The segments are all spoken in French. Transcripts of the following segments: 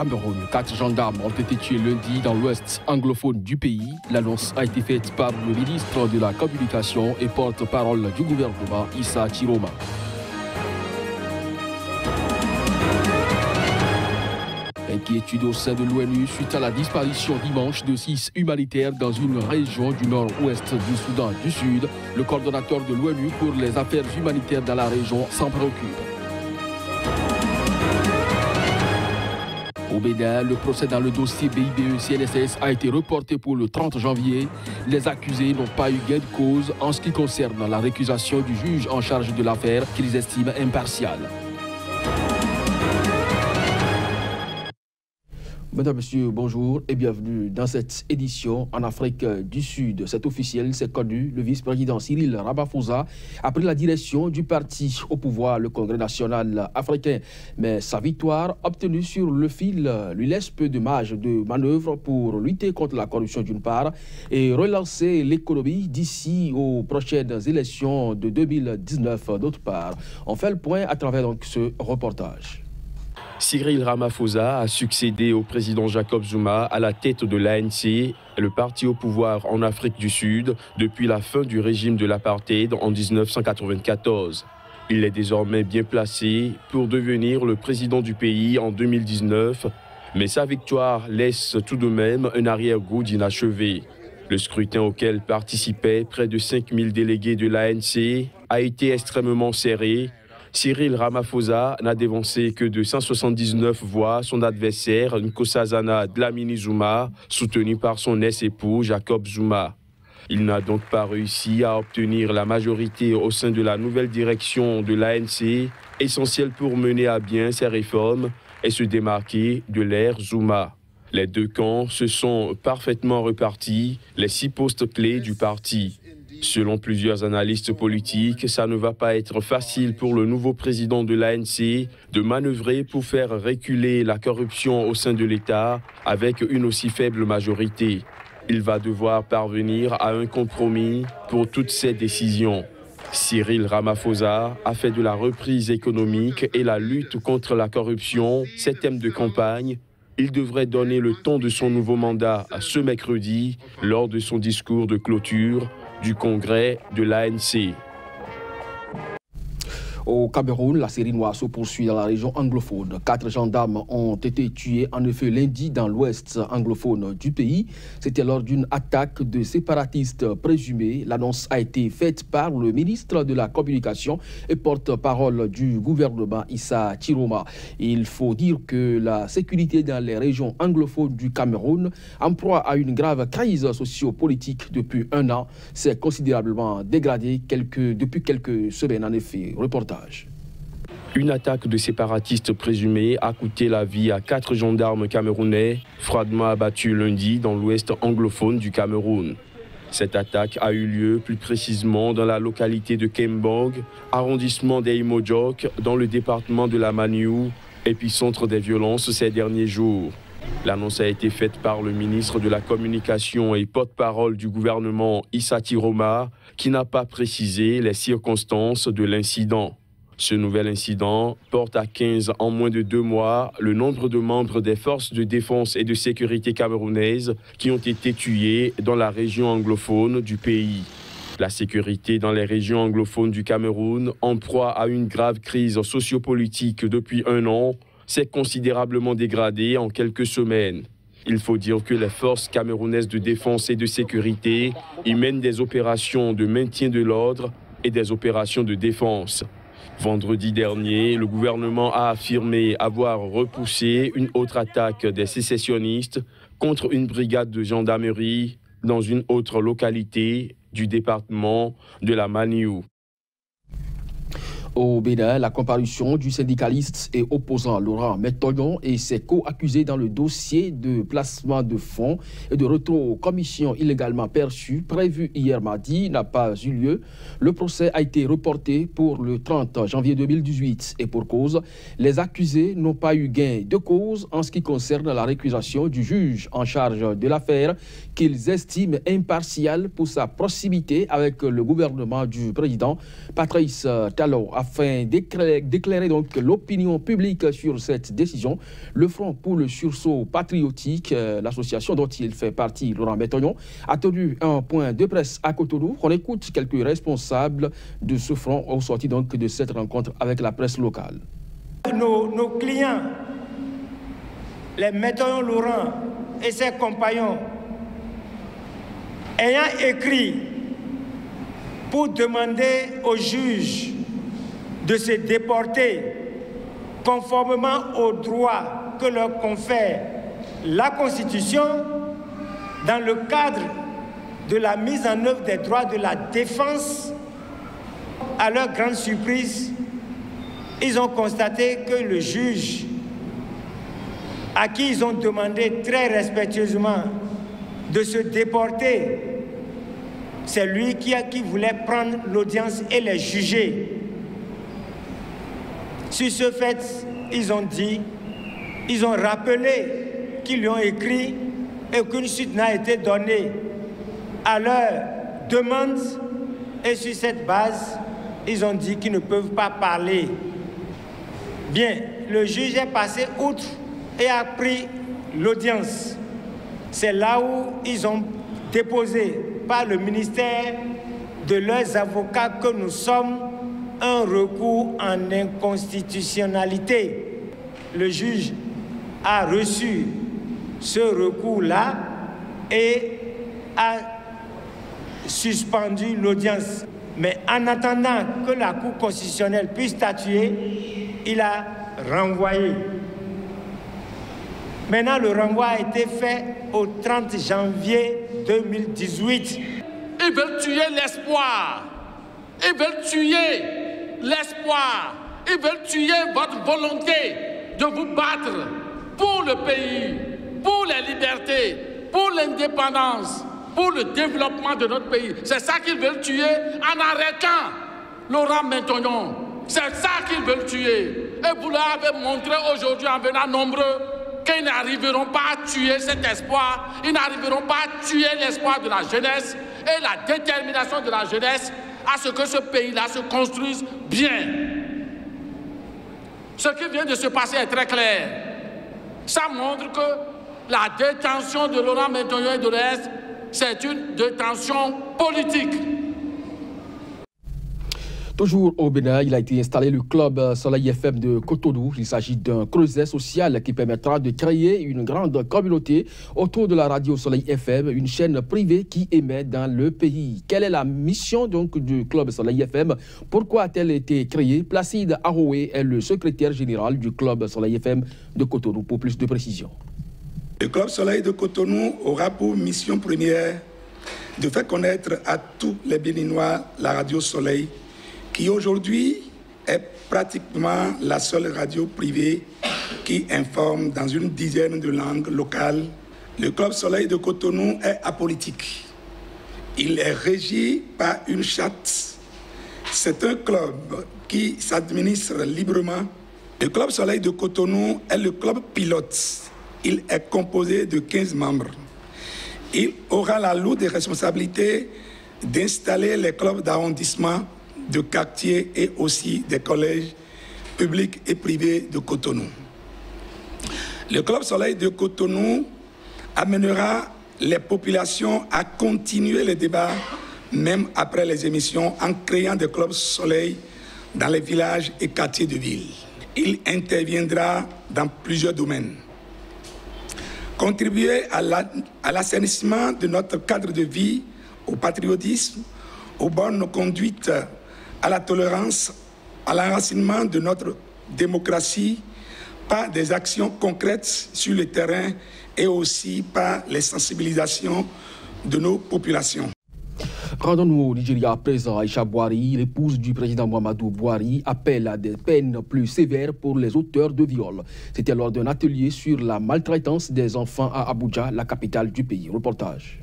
Cameroun, 4 gendarmes ont été tués lundi dans l'ouest anglophone du pays. L'annonce a été faite par le ministre de la Communication et porte-parole du gouvernement, Issa Chiroma. Inquiétude au sein de l'ONU suite à la disparition dimanche de 6 humanitaires dans une région du nord-ouest du Soudan du Sud. Le coordonnateur de l'ONU pour les affaires humanitaires dans la région s'en préoccupe. Au Bénin, le procès dans le dossier BIBE-CNSS a été reporté pour le 30 janvier. Les accusés n'ont pas eu gain de cause en ce qui concerne la récusation du juge en charge de l'affaire qu'ils estiment impartiale. Mesdames, Messieurs, bonjour et bienvenue dans cette édition en Afrique du Sud. C'est officiel, c'est connu, le vice-président Cyril Ramaphosa a pris la direction du parti au pouvoir, le Congrès national africain. Mais sa victoire obtenue sur le fil lui laisse peu de marge de manœuvre pour lutter contre la corruption d'une part et relancer l'économie d'ici aux prochaines élections de 2019 d'autre part. On fait le point à travers donc ce reportage. Cyril Ramaphosa a succédé au président Jacob Zuma à la tête de l'ANC, le parti au pouvoir en Afrique du Sud, depuis la fin du régime de l'apartheid en 1994. Il est désormais bien placé pour devenir le président du pays en 2019, mais sa victoire laisse tout de même un arrière-goût d'inachevé. Le scrutin auquel participaient près de 5000 délégués de l'ANC a été extrêmement serré. Cyril Ramaphosa n'a dévancé que de 179 voix son adversaire Nkosazana Dlamini Zuma, soutenu par son ex-époux Jacob Zuma. Il n'a donc pas réussi à obtenir la majorité au sein de la nouvelle direction de l'ANC, essentielle pour mener à bien ses réformes et se démarquer de l'ère Zuma. Les deux camps se sont parfaitement repartis les 6 postes clés du parti. Selon plusieurs analystes politiques, ça ne va pas être facile pour le nouveau président de l'ANC de manœuvrer pour faire reculer la corruption au sein de l'État avec une aussi faible majorité. Il va devoir parvenir à un compromis pour toutes ces décisions. Cyril Ramaphosa a fait de la reprise économique et la lutte contre la corruption ses thèmes de campagne. Il devrait donner le ton de son nouveau mandat ce mercredi lors de son discours de clôture du congrès de l'ANC. Au Cameroun, la série noire se poursuit dans la région anglophone. 4 gendarmes ont été tués en effet lundi dans l'ouest anglophone du pays. C'était lors d'une attaque de séparatistes présumés. L'annonce a été faite par le ministre de la Communication et porte-parole du gouvernement Issa Chiroma. Il faut dire que la sécurité dans les régions anglophones du Cameroun, en proie à une grave crise socio-politique depuis 1 an, s'est considérablement dégradée depuis quelques semaines en effet. Reportage. Une attaque de séparatistes présumés a coûté la vie à 4 gendarmes camerounais, froidement abattus lundi dans l'ouest anglophone du Cameroun. Cette attaque a eu lieu plus précisément dans la localité de Kembang, arrondissement d'Eimodjok, dans le département de la Maniou, épicentre des violences ces derniers jours. L'annonce a été faite par le ministre de la Communication et porte-parole du gouvernement Issa Chiroma, qui n'a pas précisé les circonstances de l'incident. Ce nouvel incident porte à 15 en moins de 2 mois le nombre de membres des forces de défense et de sécurité camerounaises qui ont été tués dans la région anglophone du pays. La sécurité dans les régions anglophones du Cameroun, en proie à une grave crise sociopolitique depuis 1 an, s'est considérablement dégradée en quelques semaines. Il faut dire que les forces camerounaises de défense et de sécurité y mènent des opérations de maintien de l'ordre et des opérations de défense. Vendredi dernier, le gouvernement a affirmé avoir repoussé une autre attaque des sécessionnistes contre une brigade de gendarmerie dans une autre localité du département de la Maniou. Au Bénin, la comparution du syndicaliste et opposant Laurent Metognon et ses co-accusés dans le dossier de placement de fonds et de retour aux commissions illégalement perçues prévu hier mardi n'a pas eu lieu. Le procès a été reporté pour le 30 janvier 2018 et pour cause, les accusés n'ont pas eu gain de cause en ce qui concerne la récusation du juge en charge de l'affaire qu'ils estiment impartial pour sa proximité avec le gouvernement du président Patrice Talon Afin d'éclairer donc l'opinion publique sur cette décision, le Front pour le sursaut patriotique, l'association dont il fait partie, Laurent Métognon, a tenu un point de presse à Cotonou. On écoute quelques responsables de ce front au sorti donc de cette rencontre avec la presse locale. Nos clients, les Métognon Laurent et ses compagnons, ayant écrit pour demander aux juges de se déporter conformément aux droits que leur confère la Constitution, dans le cadre de la mise en œuvre des droits de la défense, à leur grande surprise, ils ont constaté que le juge, à qui ils ont demandé très respectueusement de se déporter, c'est lui qui voulait prendre l'audience et les juger. Sur ce fait, ils ont rappelé qu'ils lui ont écrit et qu'une suite n'a été donnée à leur demande. Et sur cette base, ils ont dit qu'ils ne peuvent pas parler. Bien, le juge est passé outre et a pris l'audience. C'est là où ils ont déposé par le ministère de leurs avocats que nous sommes un recours en inconstitutionnalité. Le juge a reçu ce recours-là et a suspendu l'audience. Mais en attendant que la Cour constitutionnelle puisse statuer, il a renvoyé. Maintenant, le renvoi a été fait au 30 janvier 2018. Ils veulent tuer l'espoir. Ils veulent tuer l'espoir. Ils veulent tuer votre volonté de vous battre pour le pays, pour les libertés, pour l'indépendance, pour le développement de notre pays. C'est ça qu'ils veulent tuer en arrêtant Laurent Métognon. C'est ça qu'ils veulent tuer. Et vous leur avez montré aujourd'hui en venant nombreux qu'ils n'arriveront pas à tuer cet espoir, ils n'arriveront pas à tuer l'espoir de la jeunesse et la détermination de la jeunesse à ce que ce pays-là se construise bien. Ce qui vient de se passer est très clair. Ça montre que la détention de Laurent Métognon et de l'Est, c'est une détention politique. Toujours au Bénin, il a été installé le club Soleil FM de Cotonou. Il s'agit d'un creuset social qui permettra de créer une grande communauté autour de la radio Soleil FM, une chaîne privée qui émet dans le pays. Quelle est la mission donc du club Soleil FM? Pourquoi a-t-elle été créée? Placide Aroué est le secrétaire général du club Soleil FM de Cotonou pour plus de précisions. Le club Soleil de Cotonou aura pour mission première de faire connaître à tous les Béninois la radio Soleil, qui aujourd'hui est pratiquement la seule radio privée qui informe dans une dizaine de langues locales. Le Club Soleil de Cotonou est apolitique. Il est régi par une charte. C'est un club qui s'administre librement. Le Club Soleil de Cotonou est le club pilote. Il est composé de 15 membres. Il aura la lourde responsabilité d'installer les clubs d'arrondissement, de quartier et aussi des collèges publics et privés de Cotonou. Le Club Soleil de Cotonou amènera les populations à continuer les débats même après les émissions en créant des clubs Soleil dans les villages et quartiers de ville. Il interviendra dans plusieurs domaines. Contribuer à l'assainissement de notre cadre de vie, au patriotisme, aux bonnes conduites, à la tolérance, à l'enracinement de notre démocratie par des actions concrètes sur le terrain et aussi par les sensibilisations de nos populations. Rendons-nous au Nigeria à présent. Aïcha Bouhari, l'épouse du président Muhammadu Buhari, appelle à des peines plus sévères pour les auteurs de viols. C'était lors d'un atelier sur la maltraitance des enfants à Abuja, la capitale du pays. Reportage.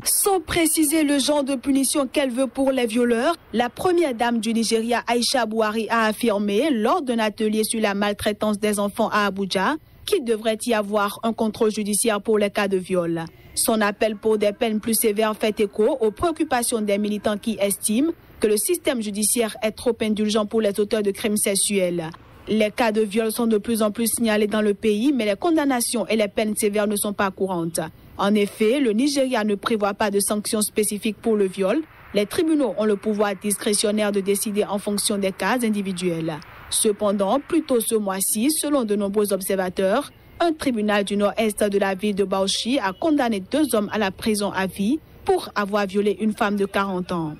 Sans préciser le genre de punition qu'elle veut pour les violeurs, la première dame du Nigeria, Aïcha Bouhari, a affirmé lors d'un atelier sur la maltraitance des enfants à Abuja qu'il devrait y avoir un contrôle judiciaire pour les cas de viol. Son appel pour des peines plus sévères fait écho aux préoccupations des militants qui estiment que le système judiciaire est trop indulgent pour les auteurs de crimes sexuels. Les cas de viol sont de plus en plus signalés dans le pays, mais les condamnations et les peines sévères ne sont pas courantes. En effet, le Nigeria ne prévoit pas de sanctions spécifiques pour le viol. Les tribunaux ont le pouvoir discrétionnaire de décider en fonction des cas individuels. Cependant, plus tôt ce mois-ci, selon de nombreux observateurs, un tribunal du nord-est de la ville de Bauchi a condamné 2 hommes à la prison à vie pour avoir violé une femme de 40 ans.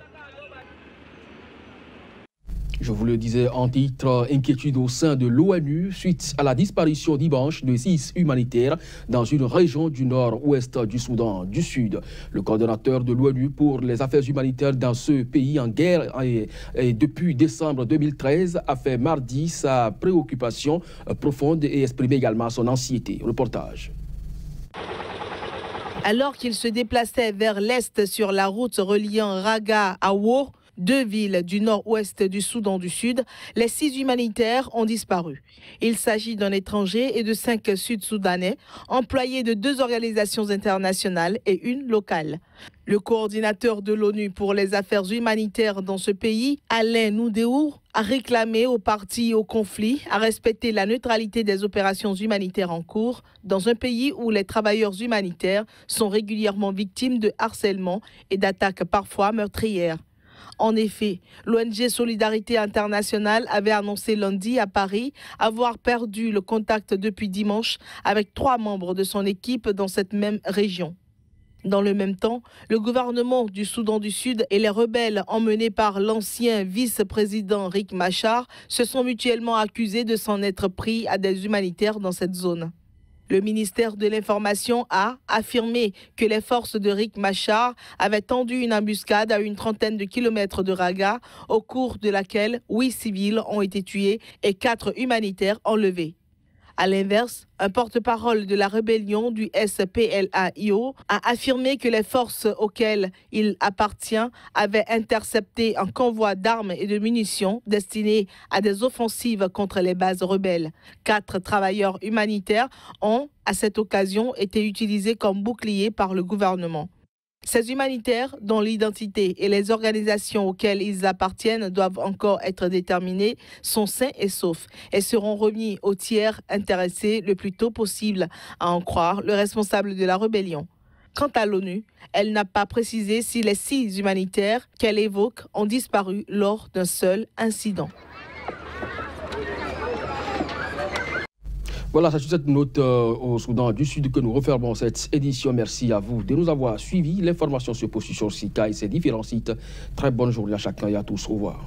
Je vous le disais en titre, inquiétude au sein de l'ONU suite à la disparition dimanche de 6 humanitaires dans une région du nord-ouest du Soudan du Sud. Le coordonnateur de l'ONU pour les affaires humanitaires dans ce pays en guerre et depuis décembre 2013 a fait mardi sa préoccupation profonde et exprimé également son anxiété. Reportage. Alors qu'il se déplaçait vers l'est sur la route reliant Raga à Wo, 2 villes du nord-ouest du Soudan du Sud, les 6 humanitaires ont disparu. Il s'agit d'un étranger et de 5 Sud-Soudanais, employés de 2 organisations internationales et une locale. Le coordinateur de l'ONU pour les affaires humanitaires dans ce pays, Alain Noudéour, a réclamé aux parties au conflit à respecter la neutralité des opérations humanitaires en cours dans un pays où les travailleurs humanitaires sont régulièrement victimes de harcèlement et d'attaques parfois meurtrières. En effet, l'ONG Solidarité Internationale avait annoncé lundi à Paris avoir perdu le contact depuis dimanche avec 3 membres de son équipe dans cette même région. Dans le même temps, le gouvernement du Soudan du Sud et les rebelles emmenés par l'ancien vice-président Riek Machar se sont mutuellement accusés de s'en être pris à des humanitaires dans cette zone. Le ministère de l'Information a affirmé que les forces de Riek Machar avaient tendu une embuscade à une trentaine de kilomètres de Raga, au cours de laquelle 8 civils ont été tués et 4 humanitaires enlevés. À l'inverse, un porte-parole de la rébellion du SPLA-IO a affirmé que les forces auxquelles il appartient avaient intercepté un convoi d'armes et de munitions destinées à des offensives contre les bases rebelles. 4 travailleurs humanitaires ont, à cette occasion, été utilisés comme boucliers par le gouvernement. Ces humanitaires, dont l'identité et les organisations auxquelles ils appartiennent doivent encore être déterminées, sont sains et saufs et seront remis aux tiers intéressés le plus tôt possible, à en croire le responsable de la rébellion. Quant à l'ONU, elle n'a pas précisé si les 6 humanitaires qu'elle évoque ont disparu lors d'un seul incident. Voilà, c'est sur cette note au Soudan du Sud que nous refermons cette édition. Merci à vous de nous avoir suivis. L'information se poursuit sur SICA et ses différents sites. Très bonne journée à chacun et à tous. Au revoir.